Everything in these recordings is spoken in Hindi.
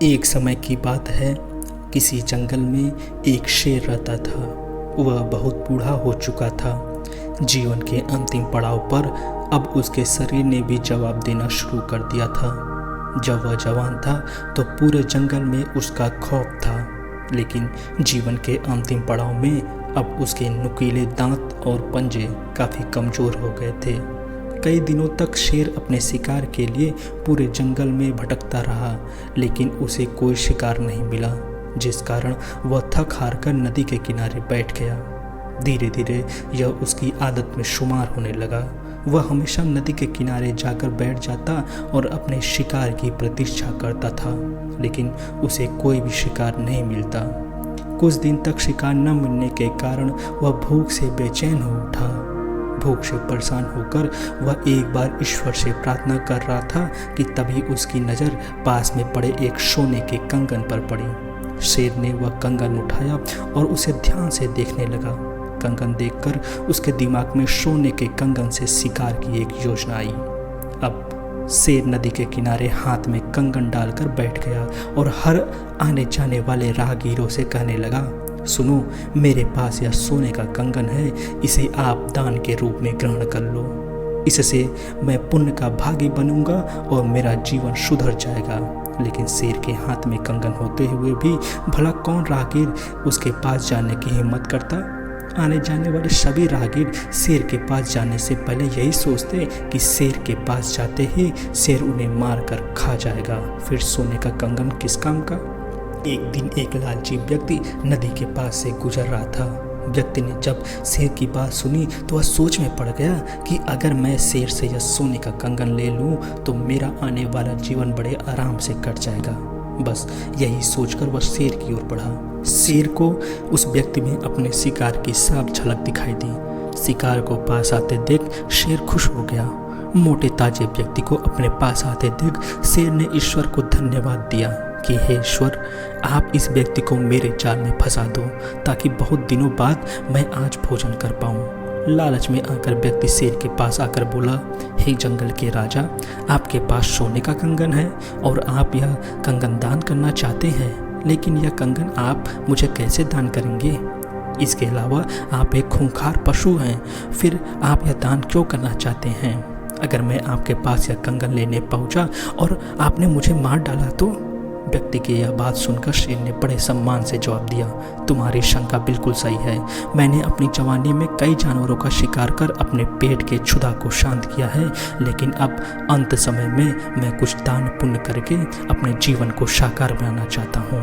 एक समय की बात है, किसी जंगल में एक शेर रहता था। वह बहुत बूढ़ा हो चुका था। जीवन के अंतिम पड़ाव पर अब उसके शरीर ने भी जवाब देना शुरू कर दिया था। जब वह जवान था तो पूरे जंगल में उसका खौफ था, लेकिन जीवन के अंतिम पड़ाव में अब उसके नुकीले दांत और पंजे काफ़ी कमज़ोर हो गए थे। कई दिनों तक शेर अपने शिकार के लिए पूरे जंगल में भटकता रहा, लेकिन उसे कोई शिकार नहीं मिला, जिस कारण वह थक हार कर नदी के किनारे बैठ गया। धीरे धीरे यह उसकी आदत में शुमार होने लगा। वह हमेशा नदी के किनारे जाकर बैठ जाता और अपने शिकार की प्रतीक्षा करता था, लेकिन उसे कोई भी शिकार नहीं मिलता। कुछ दिन तक शिकार न मिलने के कारण वह भूख से बेचैन हो उठा। भूख से परेशान होकर वह एक बार ईश्वर से प्रार्थना कर रहा था कि तभी उसकी नज़र पास में पड़े एक सोने के कंगन पर पड़ी। शेर ने वह कंगन उठाया और उसे ध्यान से देखने लगा। कंगन देखकर उसके दिमाग में सोने के कंगन से शिकार की एक योजना आई। अब शेर नदी के किनारे हाथ में कंगन डालकर बैठ गया और हर आने जाने वाले राहगीरों से कहने लगा, सुनो, मेरे पास यह सोने का कंगन है, इसे आप दान के रूप में ग्रहण कर लो। इससे मैं पुण्य का भागी बनूंगा और मेरा जीवन सुधर जाएगा। लेकिन शेर के हाथ में कंगन होते हुए भी भला कौन राहगीर उसके पास जाने की हिम्मत करता। आने जाने वाले सभी राहगीर शेर के पास जाने से पहले यही सोचते कि शेर के पास जाते ही शेर उन्हें मार कर खा जाएगा, फिर सोने का कंगन किस काम का। एक दिन एक लालची व्यक्ति नदी के पास से गुजर रहा था। व्यक्ति ने जब शेर की बात सुनी तो वह सोच में पड़ गया कि अगर मैं शेर से यह सोने का कंगन ले लूं तो मेरा आने वाला जीवन बड़े आराम से कट जाएगा। बस यही सोचकर वह शेर की ओर बढ़ा। शेर को उस व्यक्ति में अपने शिकार की साफ झलक दिखाई दी। शिकार को पास आते देख शेर खुश हो गया। मोटे ताजे व्यक्ति को अपने पास आते देख शेर ने ईश्वर को धन्यवाद दिया कि हे ईश्वर, आप इस व्यक्ति को मेरे जाल में फंसा दो ताकि बहुत दिनों बाद मैं आज भोजन कर पाऊँ। लालच में आकर व्यक्ति शेर के पास आकर बोला, हे जंगल के राजा, आपके पास सोने का कंगन है और आप यह कंगन दान करना चाहते हैं, लेकिन यह कंगन आप मुझे कैसे दान करेंगे? इसके अलावा आप एक खूंखार पशु हैं, फिर आप यह दान क्यों करना चाहते हैं? अगर मैं आपके पास यह कंगन लेने पहुंचा और आपने मुझे मार डाला तो? व्यक्ति की यह बात सुनकर शेर ने बड़े सम्मान से जवाब दिया, तुम्हारी शंका बिल्कुल सही है। मैंने अपनी जवानी में कई जानवरों का शिकार कर अपने पेट के क्षुधा को शांत किया है, लेकिन अब अंत समय में मैं कुछ दान पुण्य करके अपने जीवन को साकार बनाना चाहता हूँ।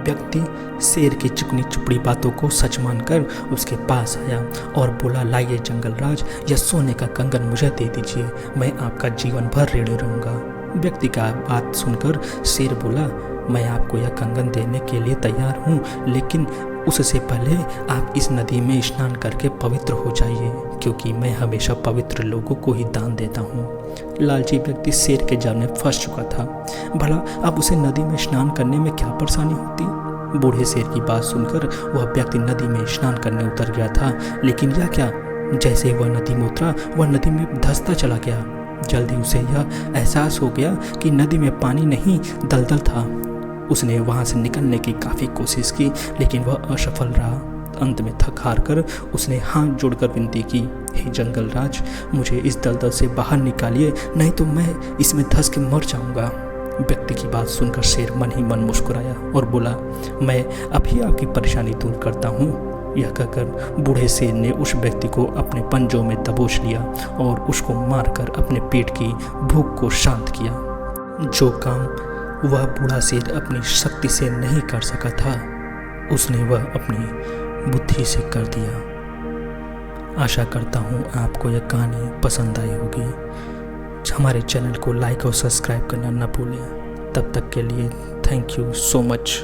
व्यक्ति शेर की चिकनी चुपड़ी बातों को सच मानकर उसके पास आया और बोला, लाइए जंगल राज, यह सोने का कंगन मुझे दे दीजिए, मैं आपका जीवन भर ऋणी रहूँगा। व्यक्ति का बात सुनकर शेर बोला, मैं आपको यह कंगन देने के लिए तैयार हूँ, लेकिन उससे पहले आप इस नदी में स्नान करके पवित्र हो जाइए, क्योंकि मैं हमेशा पवित्र लोगों को ही दान देता हूँ। लालची व्यक्ति शेर के जाल में फंस चुका था। भला अब उसे नदी में स्नान करने में क्या परेशानी होती? बूढ़े शेर की बात सुनकर वह व्यक्ति नदी में स्नान करने उतर गया था, लेकिन यह क्या, जैसे वह नदी में उतरा वह नदी में धंसता चला गया। जल्दी उसे यह एहसास हो गया कि नदी में पानी नहीं दलदल था। उसने वहां से निकलने की काफ़ी कोशिश की, लेकिन वह असफल रहा। अंत में थक हार कर उसने हाथ जोड़कर विनती की, हे जंगल राज, मुझे इस दलदल से बाहर निकालिए, नहीं तो मैं इसमें धंस के मर जाऊंगा। व्यक्ति की बात सुनकर शेर मन ही मन मुस्कुराया और बोला, मैं अभी आपकी परेशानी दूर करता हूँ। यह कहकर बूढ़े शेर ने उस व्यक्ति को अपने पंजों में दबोच लिया और उसको मारकर अपने पेट की भूख को शांत किया। जो काम वह बूढ़ा शेर अपनी शक्ति से नहीं कर सका था, उसने वह अपनी बुद्धि से कर दिया। आशा करता हूँ आपको यह कहानी पसंद आई होगी। हमारे चैनल को लाइक और सब्सक्राइब करना न भूलें। तब तक के लिए थैंक यू सो मच।